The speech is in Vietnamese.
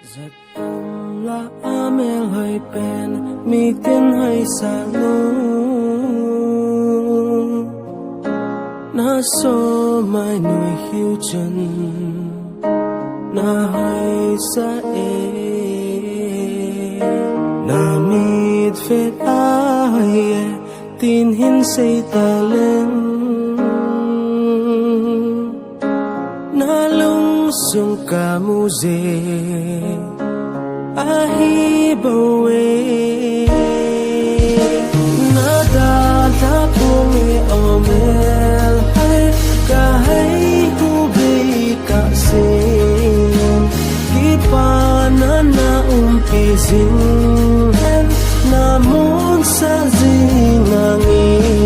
giật âm là em hơi bền mi tiên hơi xa lu na so mai nuôi hiu chân na hơi xa na mít phết ai tin hin say ta lên na lung sung ca mu dê a hi bầu na da da pung omel hay cả hay hu bi cả sin ki pa na pi zin na mun sa zin ngi